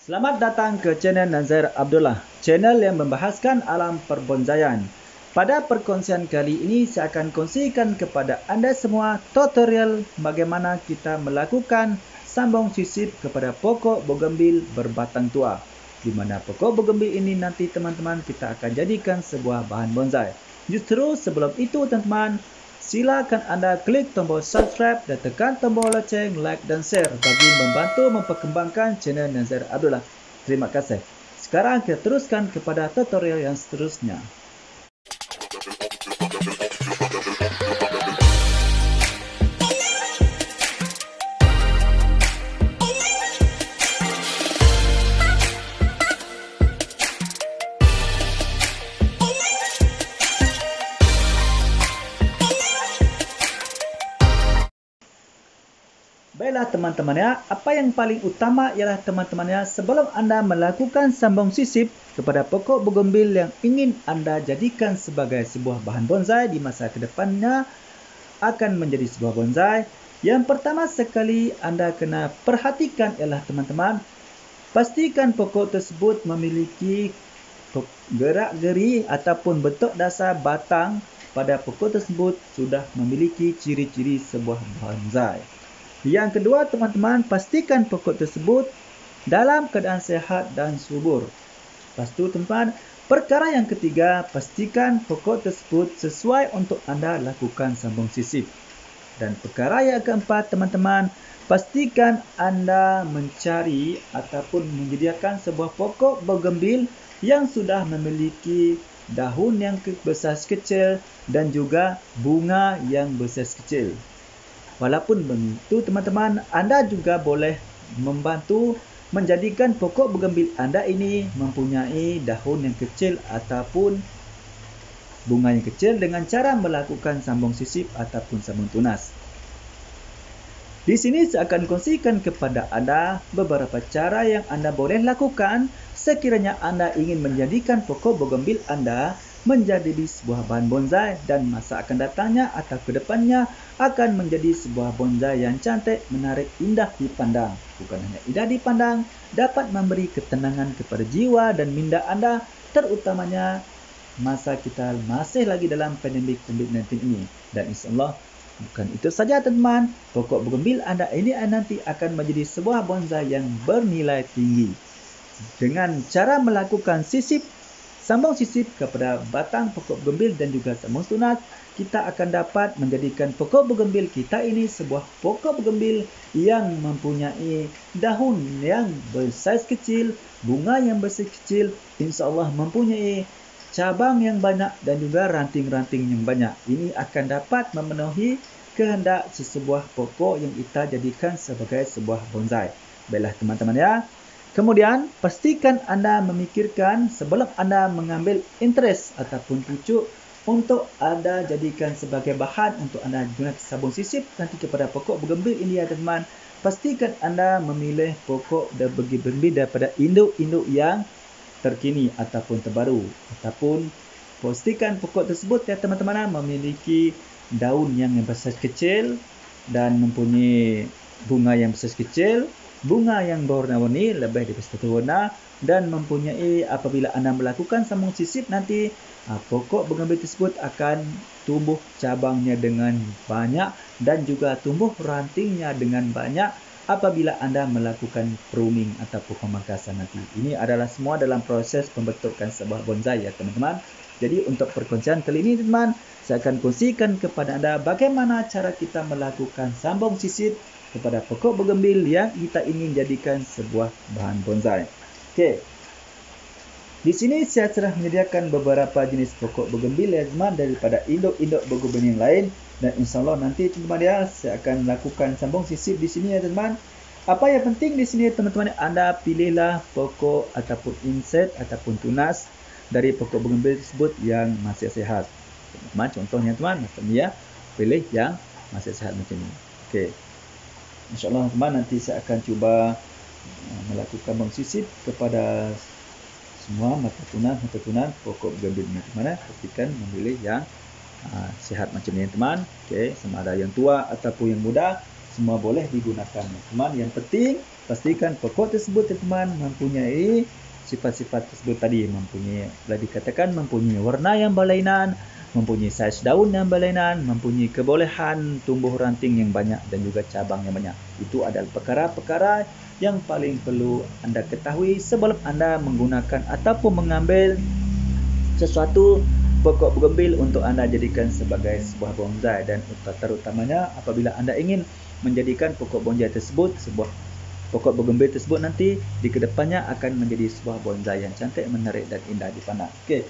Selamat datang ke channel Nazir Abdullah, channel yang membahaskan alam perbonsaian. Pada perkongsian kali ini, saya akan kongsikan kepada anda semua tutorial bagaimana kita melakukan sambung sisip kepada pokok bougainvil berbatang tua. Di mana pokok bougainvil ini nanti teman-teman kita akan jadikan sebuah bahan bonsai. Justru sebelum itu teman-teman, silakan anda klik tombol subscribe dan tekan tombol loceng, like dan share bagi membantu memperkembangkan channel Nazir Abdullah. Terima kasih. Sekarang kita teruskan kepada tutorial yang seterusnya. Baiklah teman-teman ya, apa yang paling utama ialah teman-teman ya, sebelum anda melakukan sambung sisip kepada pokok bougainvil yang ingin anda jadikan sebagai sebuah bahan bonsai di masa kedepannya akan menjadi sebuah bonsai, yang pertama sekali anda kena perhatikan ialah teman-teman, pastikan pokok tersebut memiliki gerak-geri ataupun bentuk dasar batang pada pokok tersebut sudah memiliki ciri-ciri sebuah bonsai. Yang kedua teman-teman, pastikan pokok tersebut dalam keadaan sehat dan subur. Lepas itu teman-teman, perkara yang ketiga, pastikan pokok tersebut sesuai untuk anda lakukan sambung sisip. Dan perkara yang keempat teman-teman, pastikan anda mencari ataupun menyediakan sebuah pokok bougainvil yang sudah memiliki daun yang besar kecil dan juga bunga yang besar kecil. Walaupun begitu teman-teman, anda juga boleh membantu menjadikan pokok bougainvil anda ini mempunyai daun yang kecil ataupun bunga yang kecil dengan cara melakukan sambung sisip ataupun sambung tunas. Di sini saya akan kongsikan kepada anda beberapa cara yang anda boleh lakukan sekiranya anda ingin menjadikan pokok bougainvil anda menjadi sebuah bahan bonsai dan masa akan datangnya atau kedepannya akan menjadi sebuah bonsai yang cantik, menarik, indah dipandang. Bukan hanya indah dipandang, dapat memberi ketenangan kepada jiwa dan minda anda, terutamanya masa kita masih lagi dalam pandemik COVID-19 ini. Dan insyaAllah bukan itu saja teman-teman, pokok bougainvil anda ini nanti akan menjadi sebuah bonsai yang bernilai tinggi. Dengan cara melakukan sambung sisip kepada batang pokok bougainvil dan juga sambung tunas, kita akan dapat menjadikan pokok bougainvil kita ini sebuah pokok bougainvil yang mempunyai daun yang bersaiz kecil, bunga yang bersaiz kecil, insyaAllah mempunyai cabang yang banyak dan juga ranting-ranting yang banyak. Ini akan dapat memenuhi kehendak sesebuah pokok yang kita jadikan sebagai sebuah bonsai. Baiklah teman-teman ya. Kemudian, pastikan anda memikirkan sebelum anda mengambil interest ataupun pucuk untuk anda jadikan sebagai bahan untuk anda gunakan sambung sisip nanti kepada pokok bougainvil ini ya teman-teman. Pastikan anda memilih pokok bougainvil daripada induk-induk yang terkini ataupun terbaru. Ataupun pastikan pokok tersebut ya teman-teman memiliki daun yang besar kecil dan mempunyai bunga yang besar kecil, bunga yang berwarna-warni lebih dari satu warna, dan mempunyai apabila anda melakukan sambung sisip nanti pokok bougainvil tersebut akan tumbuh cabangnya dengan banyak dan juga tumbuh rantingnya dengan banyak apabila anda melakukan pruning ataupun pemangkasan nanti. Ini adalah semua dalam proses pembentukan sebuah bonsai ya teman-teman. Jadi untuk perkongsian kali ini teman, saya akan kongsikan kepada anda bagaimana cara kita melakukan sambung sisip kepada pokok bougainvil yang kita ingin jadikan sebuah bahan bonsai. Okey. Di sini saya telah menyediakan beberapa jenis pokok bougainvil ya teman daripada induk-induk bougainvil yang lain, dan insyaAllah nanti teman-teman ya saya akan melakukan sambung sisip di sini ya teman. Apa yang penting di sini teman-teman, anda pilihlah pokok ataupun insert ataupun tunas dari pokok bougainvil tersebut yang masih sehat. Teman, contohnya teman macam ni ya, pilih yang masih sehat macam ni. Okey. InsyaAllah teman nanti saya akan cuba melakukan sisip kepada semua mata tunas pokok bougainvil mana. Pastikan memilih yang sihat macam ni teman. Okey, sama ada yang tua ataupun yang muda, semua boleh digunakan teman-teman. Yang penting pastikan pokok tersebut teman-teman mempunyai sifat-sifat tersebut tadi, mempunyai, boleh dikatakan mempunyai warna yang berlainan, mempunyai saiz daun yang berlainan, mempunyai kebolehan tumbuh ranting yang banyak dan juga cabang yang banyak. Itu adalah perkara-perkara yang paling perlu anda ketahui sebelum anda menggunakan ataupun mengambil sesuatu pokok bougainville untuk anda jadikan sebagai sebuah bonsai. Dan terutamanya apabila anda ingin menjadikan pokok bonsai tersebut, pokok bougainville tersebut nanti di kedepannya akan menjadi sebuah bonsai yang cantik, menarik dan indah dipandang. Okey.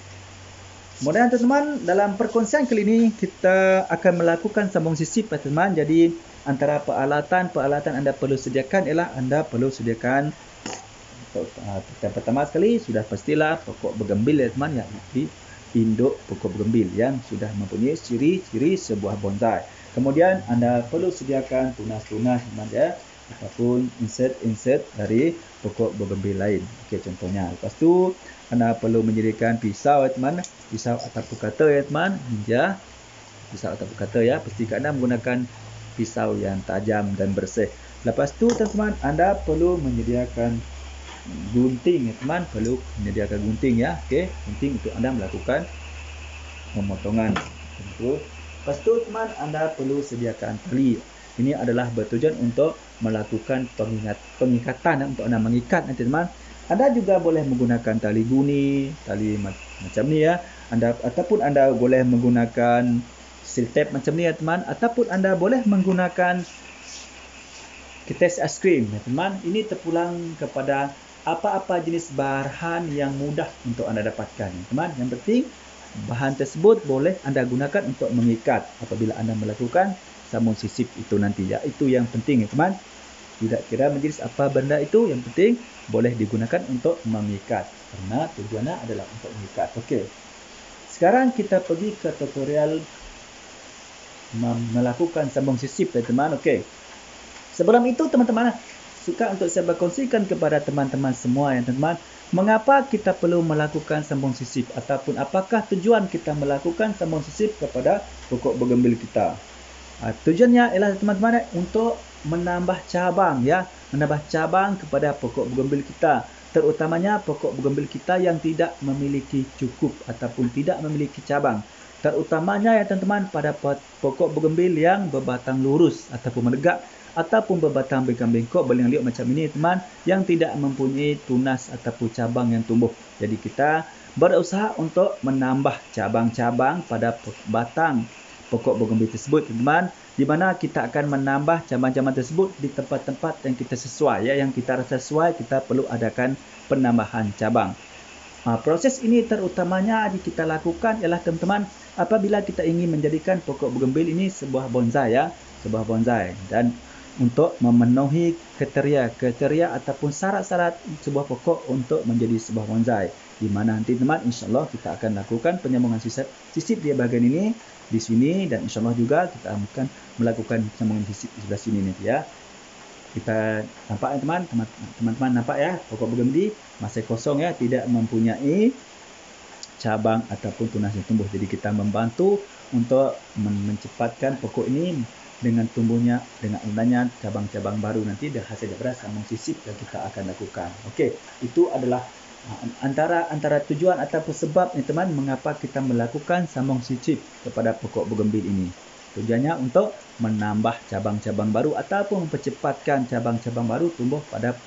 Kemudian teman-teman, dalam perkongsian kali ini kita akan melakukan sambung sisip teman-teman. Jadi antara peralatan anda perlu sediakan ialah anda perlu sediakan yang pertama sekali sudah pastilah pokok bougainville teman, yakni induk pokok bougainville yang sudah mempunyai ciri-ciri sebuah bonsai. Kemudian anda perlu sediakan tunas-tunas teman ya, ataupun insert dari pokok bougainville lain. Okey, contohnya. Lepas tu anda perlu menyediakan pisau teman, pisau ataupun cutter ya teman, ya. Pisau ataupun cutter ya, pastikan anda menggunakan pisau yang tajam dan bersih. Lepas tu teman-teman, anda perlu menyediakan gunting ya teman, perlu menyediakan gunting ya. Okey, gunting untuk anda melakukan pemotongan. Lepas tu teman, anda perlu sediakan tali. Ini adalah bertujuan untuk melakukan pengikatan untuk anda mengikat nanti teman. Anda juga boleh menggunakan tali guni, tali macam ni ya. Ataupun anda boleh menggunakan seal tape macam ni ya teman, ataupun anda boleh menggunakan kertas aiskrim ya teman. Ini terpulang kepada apa-apa jenis bahan yang mudah untuk anda dapatkan ya teman. Yang penting bahan tersebut boleh anda gunakan untuk mengikat apabila anda melakukan sambung sisip itu nanti ya. Itu yang penting ya teman. Tidak kira menjenis apa benda itu, yang penting boleh digunakan untuk mengikat, karena tujuannya adalah untuk mengikat. Okey. Sekarang kita pergi ke tutorial melakukan sambung sisip teman-teman. Okey. Sebelum itu teman-teman, suka untuk saya berkongsikan kepada teman-teman semua yang teman, mengapa kita perlu melakukan sambung sisip ataupun apakah tujuan kita melakukan sambung sisip kepada pokok bougainville kita. Tujuannya ialah teman-teman untuk menambah cabang ya, menambah cabang kepada pokok bougainville kita, terutamanya pokok bougainville kita yang tidak memiliki cukup ataupun tidak memiliki cabang, terutamanya ya teman-teman pada pokok bougainville yang berbatang lurus ataupun menegak ataupun berbatang bengkok-bengkok berliang-liuk macam ini teman, yang tidak mempunyai tunas ataupun cabang yang tumbuh. Jadi kita berusaha untuk menambah cabang-cabang pada batang pokok bougainville tersebut teman, di mana kita akan menambah cabang-cabang tersebut di tempat-tempat yang kita sesuai ya, yang kita rasa sesuai, kita perlu adakan penambahan cabang. Proses ini terutamanya kita lakukan ialah teman-teman apabila kita ingin menjadikan pokok bougainville ini sebuah bonsai ya, sebuah bonsai, dan untuk memenuhi kriteria ataupun syarat-syarat sebuah pokok untuk menjadi sebuah bonsai, di mana nanti teman insya-Allah kita akan lakukan penyambungan sisip di bahagian ini di sini, dan insya-Allah juga kita akan melakukan sambungan sisip di sebelah sini nanti ya. Kita nampak ya teman-teman nampak ya, pokok bougainville masih kosong ya, tidak mempunyai cabang ataupun tunas yang tumbuh. Jadi kita membantu untuk mencepatkan pokok ini dengan tumbuhnya, dengan adanya cabang-cabang baru nanti hasil daripada sambung sisip yang kita akan lakukan. Okey, itu adalah antara tujuan ataupun sebab teman mengapa kita melakukan sambung sisip kepada pokok bougainville ini. Tujuannya untuk menambah cabang-cabang baru ataupun mempercepatkan cabang-cabang baru tumbuh pada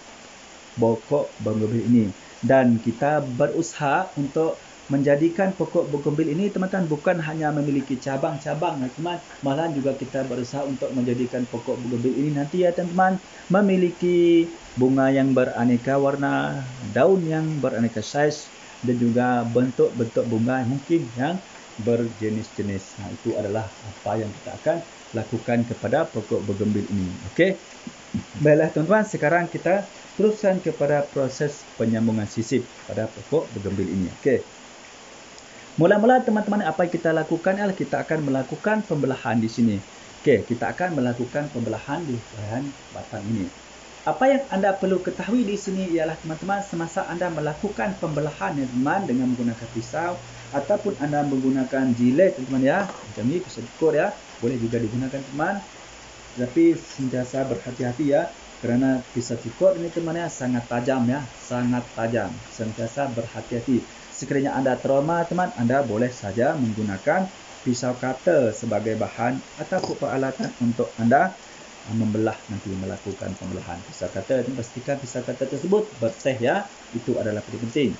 pokok bougainville ini. Dan kita berusaha untuk menjadikan pokok bougainville ini teman-teman bukan hanya memiliki cabang-cabang teman, malahan juga kita berusaha untuk menjadikan pokok bougainville ini nanti ya teman-teman memiliki bunga yang beraneka warna, daun yang beraneka saiz, dan juga bentuk-bentuk bunga mungkin yang berjenis-jenis. Itu adalah apa yang kita akan lakukan kepada pokok bougainville ini. Okey. Baiklah teman-teman, sekarang kita teruskan kepada proses penyambungan sisip pada pokok bougainville ini. Okey. Mula-mula teman-teman apa yang kita lakukan adalah kita akan melakukan pembelahan di sini. Okey, kita akan melakukan pembelahan di bahagian batang ini. Apa yang anda perlu ketahui di sini ialah teman-teman, semasa anda melakukan pembelahan teman dengan menggunakan pisau ataupun anda menggunakan jilet teman-teman ya, macam ni pisau ukur ya, boleh juga digunakan teman. Tapi sentiasa berhati-hati ya, kerana pisau cukur ini teman-teman sangat tajam ya, sangat tajam. Sentiasa berhati-hati. Sekiranya Anda trauma teman, Anda boleh saja menggunakan pisau cutter sebagai bahan ataupun peralatan untuk Anda membelah, nanti melakukan pembelahan. Pisau cutter, pastikan pisau cutter tersebut bersih ya. Itu adalah penting.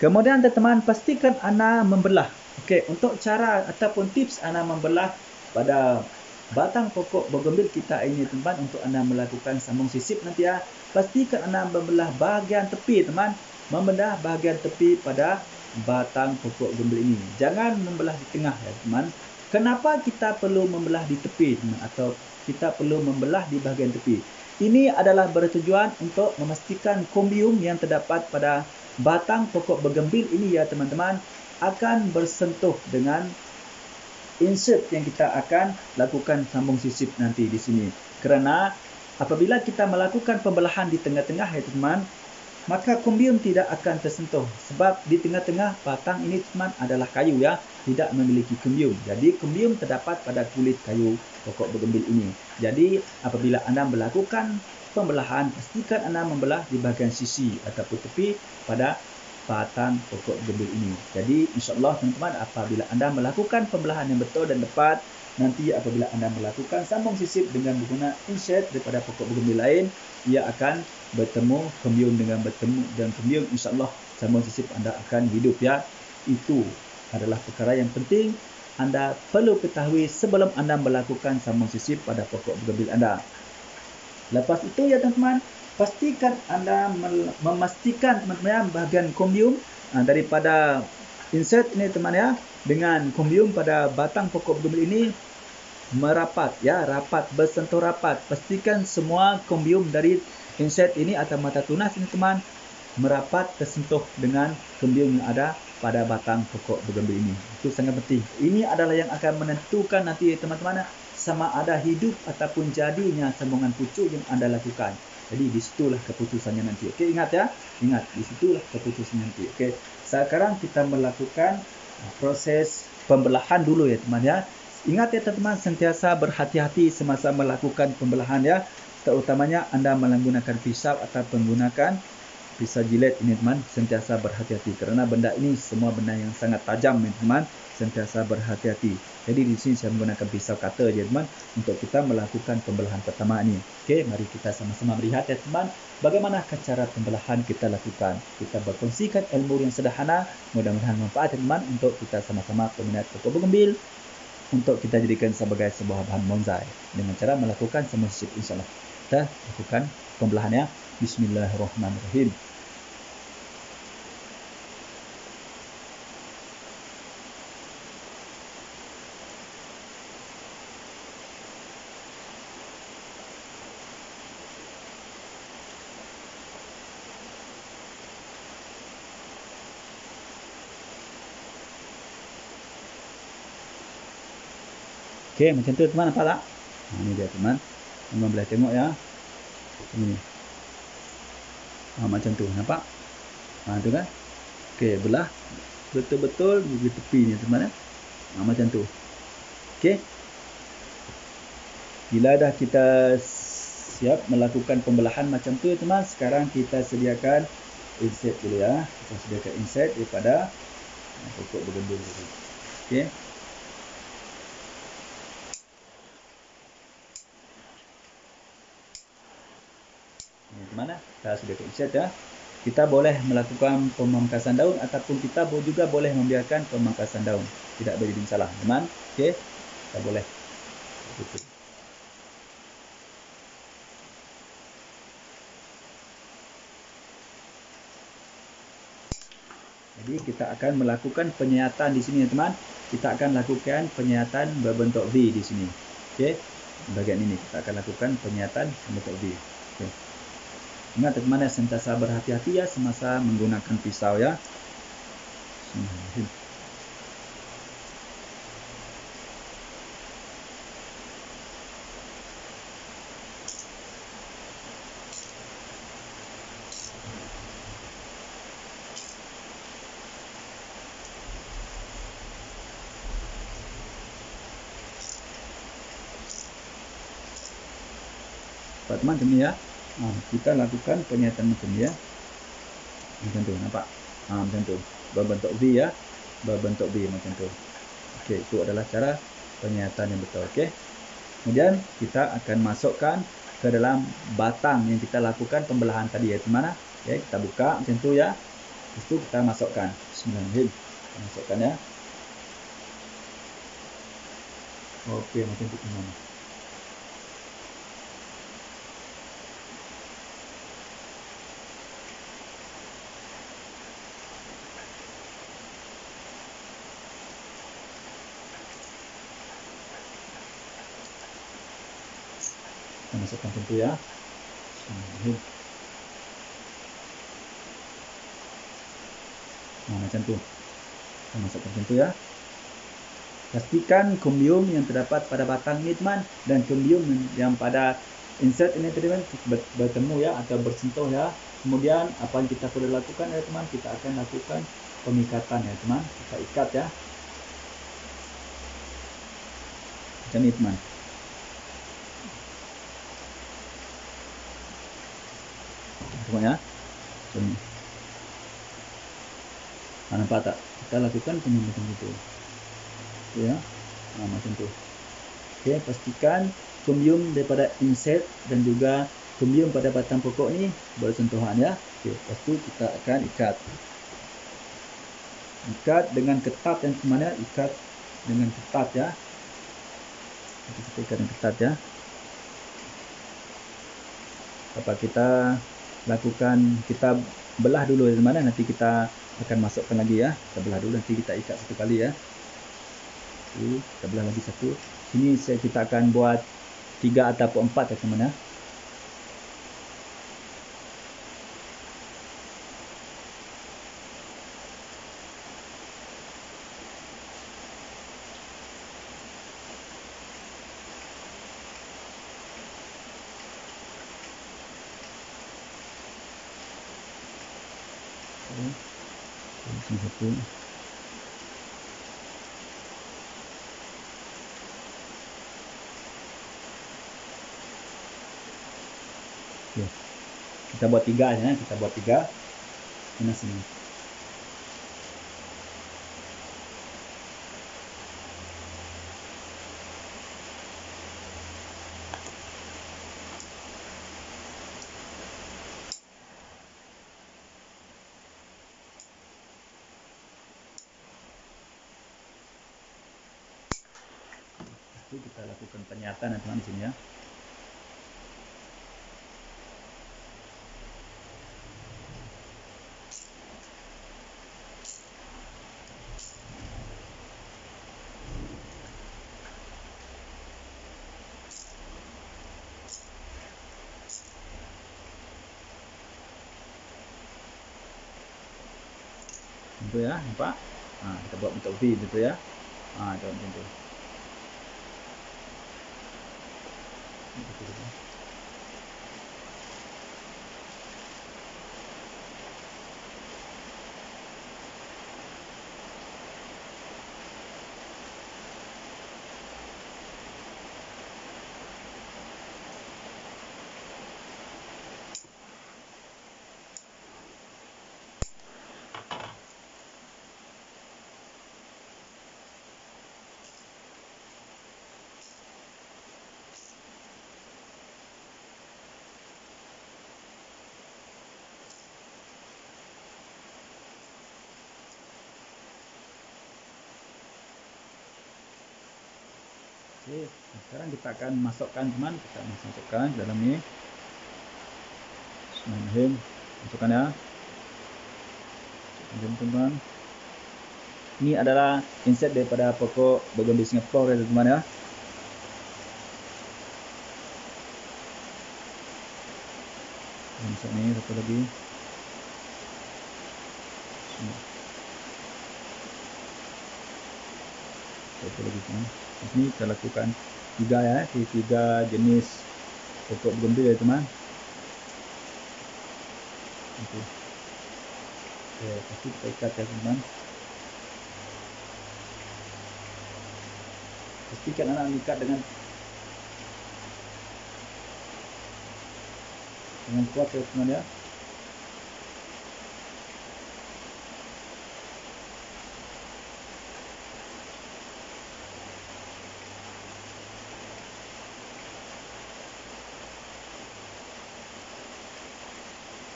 Kemudian teman-teman, pastikan Anda membelah. Okey, untuk cara ataupun tips Anda membelah pada batang pokok bougainville kita ini teman, untuk Anda melakukan sambung sisip nanti ya, pastikan Anda membelah bahagian tepi teman, membelah bahagian tepi pada batang pokok bougainville ini. Jangan membelah di tengah ya teman. Kenapa kita perlu membelah di tepi teman, atau kita perlu membelah di bahagian tepi? Ini adalah bertujuan untuk memastikan kombium yang terdapat pada batang pokok bougainville ini ya teman-teman akan bersentuh dengan insert yang kita akan lakukan sambung sisip nanti di sini. Kerana apabila kita melakukan pembelahan di tengah-tengah ya teman, maka kombium tidak akan tersentuh. Sebab di tengah-tengah batang ini teman adalah kayu ya, tidak memiliki kombium. Jadi kombium terdapat pada kulit kayu pokok bougainville ini. Jadi apabila Anda melakukan pembelahan, pastikan Anda membelah di bahagian sisi ataupun tepi pada batang pokok bougainville ini. Jadi insyaAllah teman-teman, apabila Anda melakukan pembelahan yang betul dan tepat, nanti apabila Anda melakukan sambung sisip dengan menggunakan insert daripada pokok bougainville lain, ia akan bertemu kombium dengan bertemu dan kombium, insyaAllah sambung sisip Anda akan hidup ya. Itu adalah perkara yang penting Anda perlu ketahui sebelum Anda melakukan sambung sisip pada pokok bougainville Anda. Lepas itu ya teman-teman, pastikan Anda memastikan teman-teman bahagian kombium daripada insert ini teman ya, dengan kombium pada batang pokok bougainville ini merapat ya, rapat, bersentuh rapat. Pastikan semua kombium dari insert ini atau mata tunas ini teman merapat tersentuh dengan kombium yang ada pada batang pokok bougainville ini. Itu sangat penting. Ini adalah yang akan menentukan nanti teman-teman sama ada hidup ataupun jadinya sambungan pucuk yang Anda lakukan. Jadi disitulah keputusannya nanti. Okey, ingat ya. Ingat, disitulah keputusannya nanti. Okey, sekarang kita melakukan proses pembelahan dulu ya teman ya. Ingat ya teman-teman, sentiasa berhati-hati semasa melakukan pembelahan ya. Terutamanya Anda menggunakan pisau atau menggunakan pisau jilet ini teman, sentiasa berhati-hati kerana benda ini semua benda yang sangat tajam ini teman, sentiasa berhati-hati. Jadi di sini saya menggunakan pisau cutter je teman untuk kita melakukan pembelahan pertama ini. Okey, mari kita sama-sama melihat ya teman, bagaimana cara pembelahan kita lakukan. Kita berkongsikan ilmu yang sederhana, mudah-mudahan manfaat teman untuk kita sama-sama peminat pokok bougainville untuk kita jadikan sebagai sebuah bahan bonsai dengan cara melakukan sambung sisip insyaAllah. Kita lakukan pembelahannya. Bismillahirrahmanirrahim. Okey, macam tu teman, nampak tak? Ini dia teman. Teman boleh tengok ya. Ini. Macam tu, nampak? Tu kan? Okey, belah betul-betul di tepi ni teman ya. Macam tu. Okey. Bila dah kita siap melakukan pembelahan macam tu teman, sekarang kita sediakan insert dulu ya. Kita sediakan insert daripada pokok bougainville dulu. Okey. Mana kita sediakan insert ya. Kita boleh melakukan pemangkasan daun ataupun kita juga boleh membiarkan pemangkasan daun. Tidak berjadi masalah, teman. Okey. Kita boleh. Jadi kita akan melakukan penyayatan di sini teman. Kita akan lakukan penyayatan berbentuk V di sini. Okey. Bahagian ini kita akan lakukan penyayatan berbentuk V. Okey. Ingat teman-teman, sentiasa berhati-hati ya semasa menggunakan pisau ya. Nampak teman macam ni ya. Kita lakukan penyihatan macam ni ya. Macam tu, nampak? Macam tu. Berbentuk V ya. Berbentuk V macam tu. Okey, itu adalah cara penyihatan yang betul. Okey. Kemudian kita akan masukkan ke dalam batang yang kita lakukan pembelahan tadi ya teman. Okey, kita buka macam tu ya. Lepas tu kita masukkan. Bismillahirrahmanirrahim. Kita masukkan ya. Okey, macam tu teman. Kita masukkan macam tu ya. Bismillahirrahmanirrahim. Macam tu. Kita masukkan macam tu ya. Pastikan kombium yang terdapat pada batang ini teman dan kombium yang pada insert ini teman bertemu ya atau bersentuh ya. Kemudian apa yang kita perlu lakukan ya teman, kita akan lakukan pengikatan ya teman. Kita ikat ya. Macam ni teman. Tengok ya. Macam ni. Nampak tak? Kita lakukan macam itu. Ya, macam tu. Okey, pastikan kombium daripada insert dan juga kombium pada batang pokok ni bersentuhan ya. Okey, lepas tu kita akan ikat. Ikat dengan ketat yang kemana? Ikat dengan ketat ya. Kita ikat dengan ketat ya. Apa kita lakukan, kita belah dulu di mana, nanti kita akan masukkan lagi ya. Kita belah dulu, nanti kita ikat satu kali ya. Kita belah lagi satu. Sini kita akan buat 3 ataupun 4 ya teman ya. Sini satu. Okay. Kita buat 3 ya, kita buat 3. Mana sini? Itu kita lakukan penyihatan teman di sini ya. Itu ya, nampak? Kita buat bentuk V gitu ya. Kita buat macam tu. Okey, sekarang kita akan masukkan teman, kita masukkan ke dalam ni. Bismillahirrahmanirrahim. Masukkan ya. Teman-teman. Ini adalah insert daripada pokok bougainville Singapore ya teman ya. Masuk ni satu lagi. Satu lagi teman. Ini kita lakukan 3 ya, 3 jenis pokok bougainville ya teman. Okey. Pasti kita ikat ya teman. Pastikan anak ikat dengan dengan kuat ya teman ya.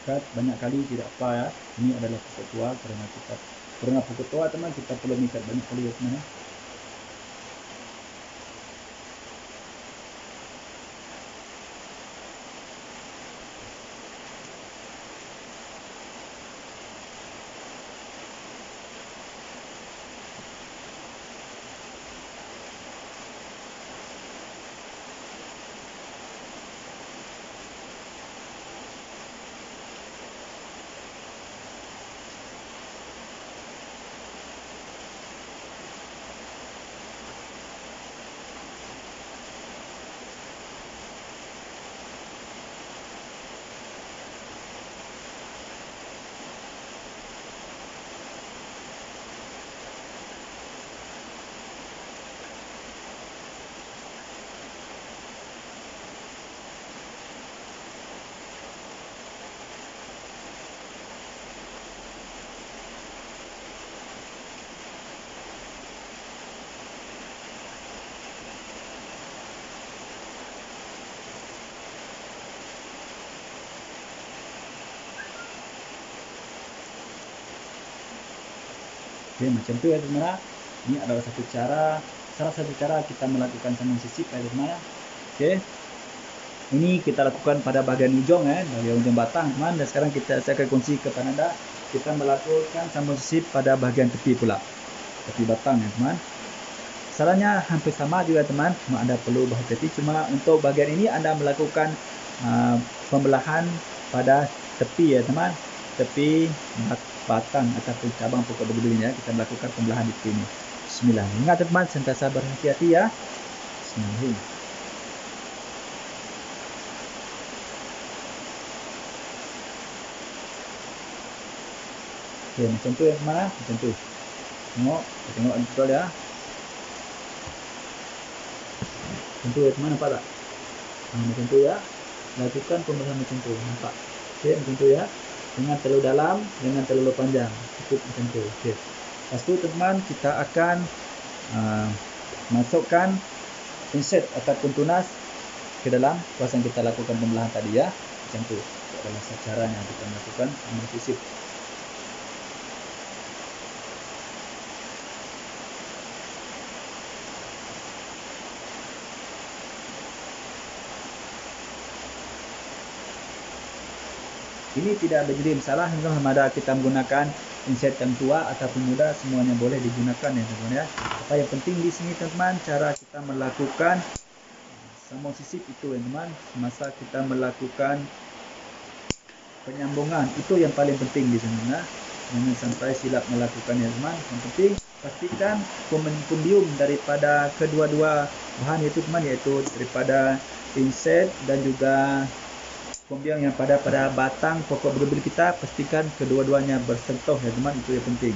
Ikat banyak kali tidak apa ya. Ini adalah pokok tua, karena pokok tua teman, kita perlu ikat banyak kali ya teman ya. Oke, macam itu ya teman-teman. Ini adalah salah satu cara kita melakukan sambung sisip ya teman-teman. Oke. Ini kita lakukan pada bagian ujung ya, bagian ujung batang teman. Dan sekarang saya akan kongsi kepada Anda, kita melakukan sambung sisip pada bagian tepi pula, tepi batang ya teman. Caranya hampir sama juga teman, cuma Anda perlu berhati-hati. Cuma untuk bagian ini Anda melakukan pembelahan pada tepi ya teman, tepi batang ataupun cabang pokok bugambili ya. Kita melakukan pembelahan di sini. Bismillah. Ingat teman, sentiasa berhati-hati ya. Bismillah. Oke, macam tu ya teman, macam tu. Tengok betul ya. Macam tu ya teman, nampak tak? Macam tu ya. Lakukan pembelahan macam tu, nampak? Oke, macam tu ya. Dengan terlalu dalam, dengan terlalu panjang. Cukup macam tu. Oke. Lepas tu teman, kita akan masukkan insert ataupun tunas ke dalam kawasan kita lakukan pembelahan tadi ya. Macam tu. Itu adalah caranya kita melakukan sambung sisip. Ini tidak menjadi masalah sama kita menggunakan insert yang tua ataupun muda, semuanya boleh digunakan ya teman-teman ya. Apa yang penting di sini teman-teman, cara kita melakukan sambung sisip itu ya teman, semasa kita melakukan penyambungan, itu yang paling penting di sini ya. Jangan sampai silap melakukan ya teman. Yang penting pastikan pembium daripada kedua-dua bahan itu teman, yaitu daripada insert dan juga pembiang yang pada batang pokok bugambili kita, pastikan kedua-duanya bersentuh ya teman, itu yang penting.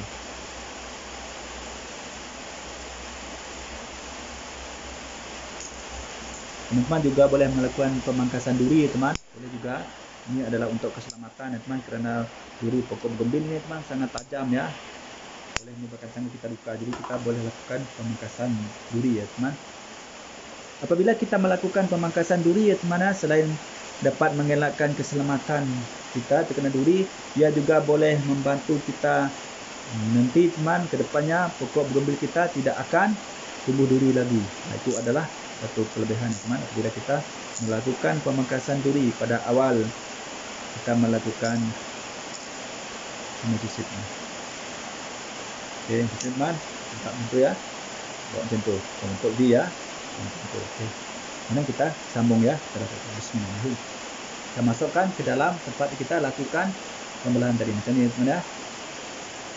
Teman-teman juga boleh melakukan pemangkasan duri ya teman, boleh juga. Ini adalah untuk keselamatan ya teman, karena duri pokok bugambili ini teman sangat tajam ya, boleh menyebabkan tangan kita luka. Jadi kita boleh lakukan pemangkasan duri ya teman. Apabila kita melakukan pemangkasan duri ya teman, selain dapat mengelakkan keselamatan kita terkena duri, dia juga boleh membantu kita nanti teman kedepannya pokok bugambili kita tidak akan tumbuh duri lagi. Itu adalah satu kelebihan teman apabila kita melakukan pemangkasan duri pada awal kita melakukan sambung sisipnya. Oke teman, nampak macam tu ya, buat macam tu untuk V ya, macam tu. Oke. Kemudian kita sambung ya. Bismillah. Kita masukkan ke dalam tempat kita lakukan pembelahan tadi. Macam ni teman ya.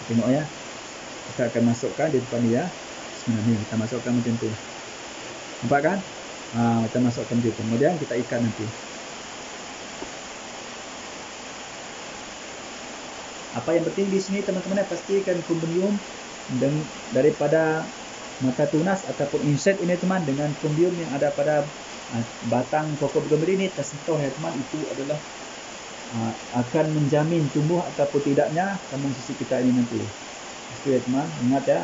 Tengok ya. Kita akan masukkan di depan ni ya. Bismillah. Kita masukkan macam tu. Nampak kan? Kita masukkan macam tu. Kemudian kita ikat nanti. Apa yang penting di sini teman-teman, pastikan pembium daripada mata tunas ataupun insert ini teman dengan pembium yang ada pada batang pokok bugambili ini tersentuh ya teman. Itu adalah akan menjamin tumbuh ataupun tidaknya sambung sisip kita ini nanti. Itu ya teman, ingat ya,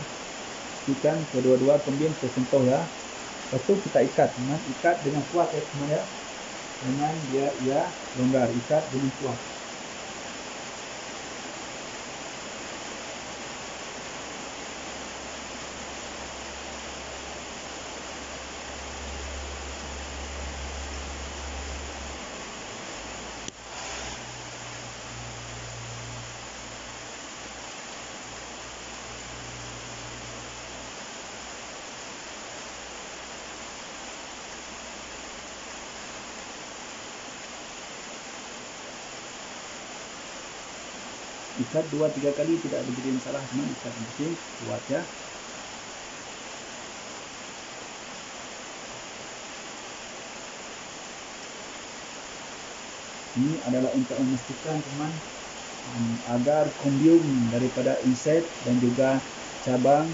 pastikan kedua-dua kembing tersentuh ya. Lepas tu kita ikat teman, ikat dengan kuat ya teman ya. Jangan dia longgar, ikat dengan kuat. Ikat 2-3 kali tidak ada jadi masalah teman, ikat yang penting kuat ya. Ini adalah untuk memastikan teman agar kombium daripada insek dan juga cabang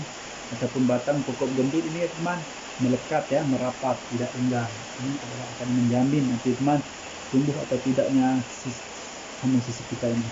ataupun batang pokok bugambil ini ya teman melekat ya, merapat, tidak renggang. Ini adalah akan menjamin nanti teman tumbuh atau tidaknya sambung sisip kita ini.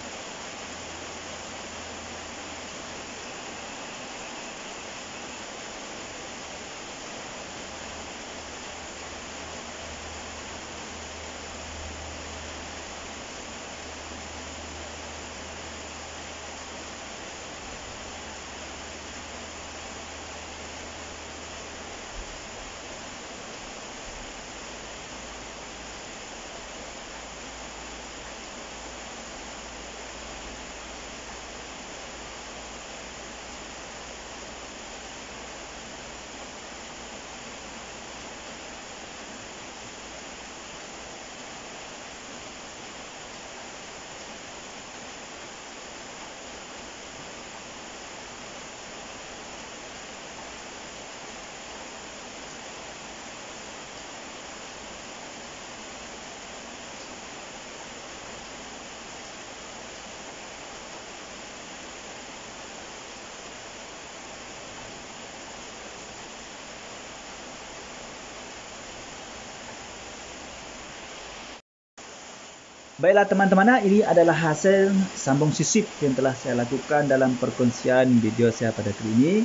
Baiklah teman-teman, ini adalah hasil sambung sisip yang telah saya lakukan dalam perkongsian video saya pada kali ini,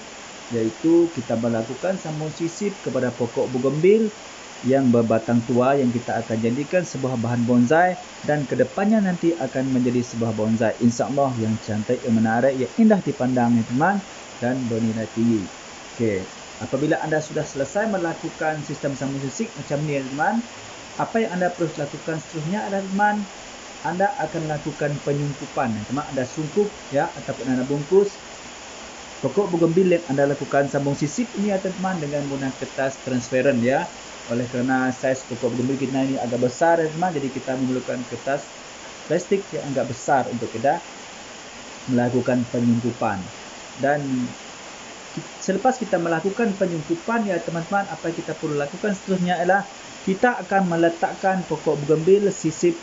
yaitu kita melakukan sambung sisip kepada pokok bugambil yang berbatang tua yang kita akan jadikan sebuah bahan bonsai dan kedepannya nanti akan menjadi sebuah bonsai insya-Allah yang cantik, yang menarik, yang indah dipandang ya teman dan bernilai tinggi. Okey, apabila anda sudah selesai melakukan sistem sambung sisip macam ni ya teman, apa yang anda perlu lakukan seterusnya adalah teman, anda akan lakukan penyungkupan. Teman, anda sungkup ya ataupun anda bungkus pokok bugambil yang anda lakukan sambung sisip ini ya teman dengan menggunakan kertas transparan ya. Oleh kerana saiz pokok bugambil kita ini agak besar ya teman, jadi kita memerlukan kertas plastik yang agak besar untuk kita melakukan penyungkupan. Dan selepas kita melakukan penyungkupan ya teman-teman, apa yang kita perlu lakukan seterusnya adalah kita akan meletakkan pokok bugambil sisip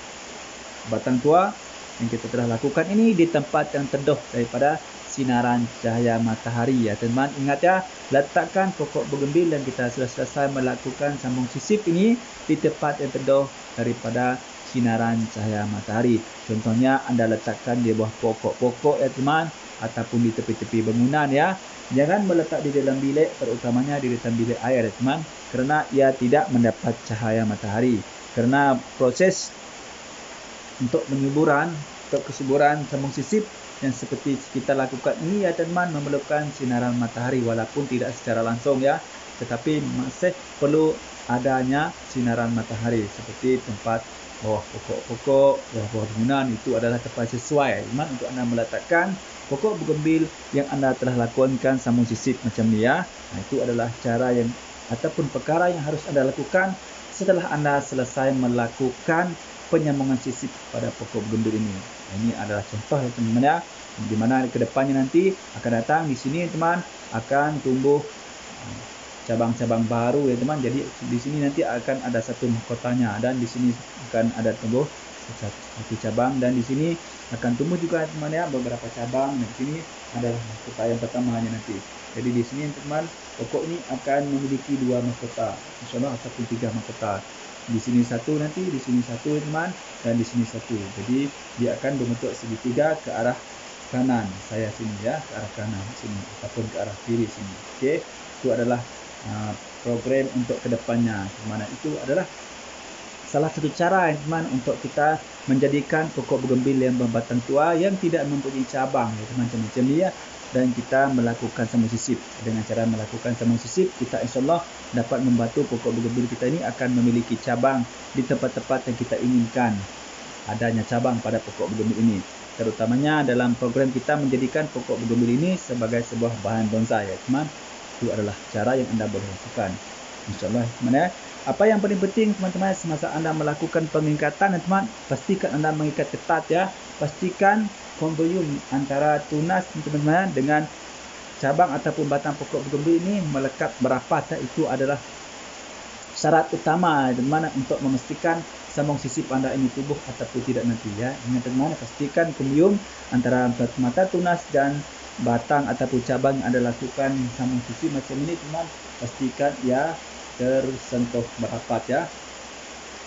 batang tua yang kita telah lakukan ini di tempat yang teduh daripada sinaran cahaya matahari ya teman. Ingat ya, letakkan pokok bugambil yang kita sudah selesai melakukan sambung sisip ini di tempat yang teduh daripada sinaran cahaya matahari. Contohnya anda letakkan di bawah pokok-pokok ya teman, ataupun di tepi-tepi bangunan ya. Jangan meletak di dalam bilik, terutamanya di dalam bilik air ya teman, kerana ia tidak mendapat cahaya matahari. Kerana proses untuk penyuburan, untuk kesuburan sambung sisip yang seperti kita lakukan ini ya teman memerlukan sinaran matahari walaupun tidak secara langsung ya, tetapi masih perlu adanya sinaran matahari seperti tempat bawah pokok-pokok, bawah bangunan. Itu adalah tempat sesuai teman untuk anda meletakkan pokok bugambil yang anda telah lakukan sambung sisip macam ni ya. Itu adalah cara yang ataupun perkara yang harus anda lakukan setelah anda selesai melakukan penyambungan sisip pada pokok bugambil ini. Ini adalah contoh ya teman-teman ya, di mana ke depannya nanti akan datang di sini teman akan tumbuh cabang-cabang baru ya teman. Jadi di sini nanti akan ada satu mahkotanya dan di sini akan ada tumbuh satu cabang dan di sini akan tumbuh juga teman ya beberapa cabang. Di sini adalah mahkota yang pertamanya nanti. Jadi di sini teman pokok ini akan memiliki 2 mahkota, insyaallah ataupun 3 mahkota. Di sini satu nanti, di sini satu teman, dan di sini satu. Jadi dia akan membentuk segitiga ke arah kanan. Saya sini ya, ke arah kanan sini ataupun ke arah kiri sini. Okey, itu adalah program untuk kedepannya. Mana itu adalah salah satu cara teman untuk kita menjadikan pokok bougainville yang berbatang tua yang tidak mempunyai cabang ya teman-teman macam ni ya. Dan kita melakukan sambung sisip. Dengan cara melakukan sambung sisip, kita insyaAllah dapat membantu pokok bougainville kita ini akan memiliki cabang di tempat-tempat yang kita inginkan adanya cabang pada pokok bougainville ini. Terutamanya dalam program kita menjadikan pokok bougainville ini sebagai sebuah bahan bonsai ya teman. Itu adalah cara yang anda boleh lakukan. InsyaAllah teman ya. Apa yang paling penting teman-teman semasa anda melakukan pengikatan teman, pastikan anda mengikat ketat ya. Pastikan konvoyum antara tunas teman-teman dengan cabang ataupun batang pokok bougainville ini melekat merapat ya. Itu adalah syarat utama teman untuk memastikan sambung sisip anda ini tubuh ataupun tidak nanti ya. Ingat teman, pastikan konvoyum antara mata tunas dan batang ataupun cabang yang anda lakukan sambung sisip macam ini teman, pastikan ya tersentuh merapat ya.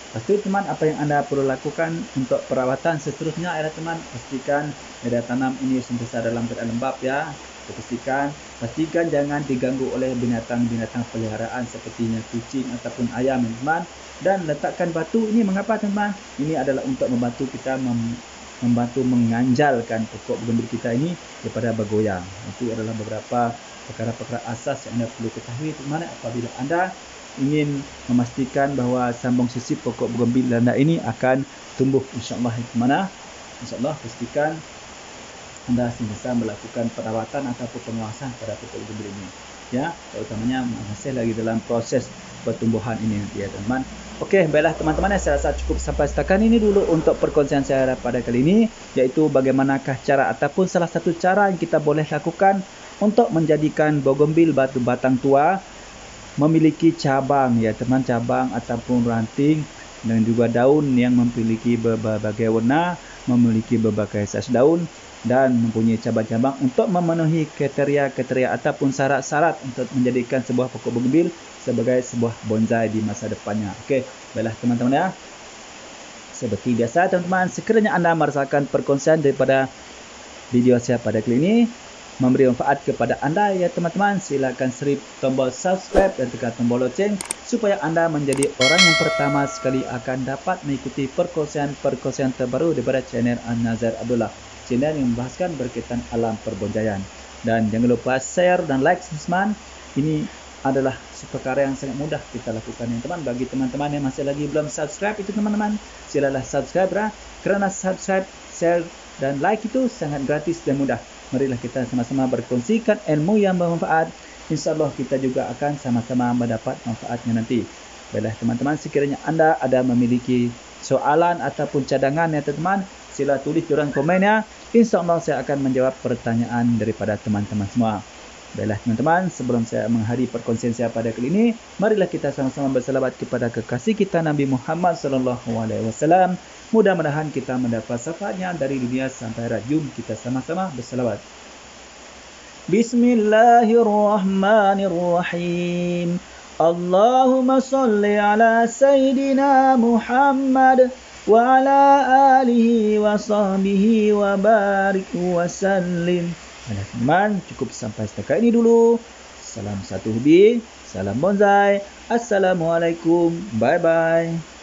Lepas itu teman, apa yang anda perlu lakukan untuk perawatan seterusnya adalah teman, pastikan media tanam ini sentiasa dalam keadaan lembab ya. Pastikan jangan diganggu oleh binatang-binatang peliharaan sepertinya kucing ataupun ayam teman. Dan letakkan batu ini mengapa teman? Ini adalah untuk membantu kita membantu menganjalkan pokok bougainville kita ini daripada bergoyang. Itu adalah beberapa perkara-perkara asas yang anda perlu ketahui teman apabila anda ingin memastikan bahawa sambung sisip pokok bougainville anda ini akan tumbuh insyaAllah teman. InsyaAllah pastikan anda sentiasa melakukan perawatan ataupun pengawasan pada pokok bougainville ini ya, terutamanya masih lagi dalam proses pertumbuhan ini nanti ya teman. Okey, baiklah teman-teman, saya rasa cukup sampai setakat ini dulu untuk perkongsian saya pada kali ini, iaitu bagaimanakah cara ataupun salah satu cara yang kita boleh lakukan untuk menjadikan bougainville batu batang tua memiliki cabang ya teman, cabang ataupun ranting dan juga daun yang memiliki berbagai warna, memiliki berbagai saiz daun dan mempunyai cabang-cabang untuk memenuhi kriteria-kriteria ataupun syarat-syarat untuk menjadikan sebuah pokok bougainville sebagai sebuah bonsai di masa depannya. Okey, baiklah teman-teman ya. Seperti biasa teman-teman, sekiranya anda merasakan perkongsian daripada video saya pada kali ini memberi manfaat kepada anda ya teman-teman, silakan slip tombol subscribe dan tekan tombol loceng supaya anda menjadi orang yang pertama sekali akan dapat mengikuti perkongsian terbaru daripada channel An-Nazar Abdullah, channel yang membahaskan berkaitan alam perbonsaian. Dan jangan lupa share dan like teman-teman. Ini adalah perkara yang sangat mudah kita lakukan ya teman. Bagi teman-teman yang masih lagi belum subscribe itu teman-teman, silalah subscribe ya. Kerana subscribe, share dan like itu sangat gratis dan mudah. Marilah kita sama-sama berkongsikan ilmu yang bermanfaat. InsyaAllah kita juga akan sama-sama mendapat manfaatnya nanti. Baiklah teman-teman, sekiranya anda ada memiliki soalan ataupun cadangan ya teman-teman, sila tulis di ruang komen ya. InsyaAllah saya akan menjawab pertanyaan daripada teman-teman semua. Baiklah teman-teman, sebelum saya mengakhiri perkongsian saya pada kali ini, marilah kita sama-sama berselawat kepada kekasih kita Nabi Muhammad SAW. Mudah-mudahan kita mendapat syafaatnya dari dunia sampai akhirat. Jom kita sama-sama berselawat. Bismillahirrahmanirrahim. Allahumma salli ala Sayyidina Muhammad wa ala alihi wa sahbihi wa barik wa sallim. Teman-teman, cukup sampai setakat ini dulu. Salam satu hobi, salam bonsai. Assalamualaikum. Bye-bye.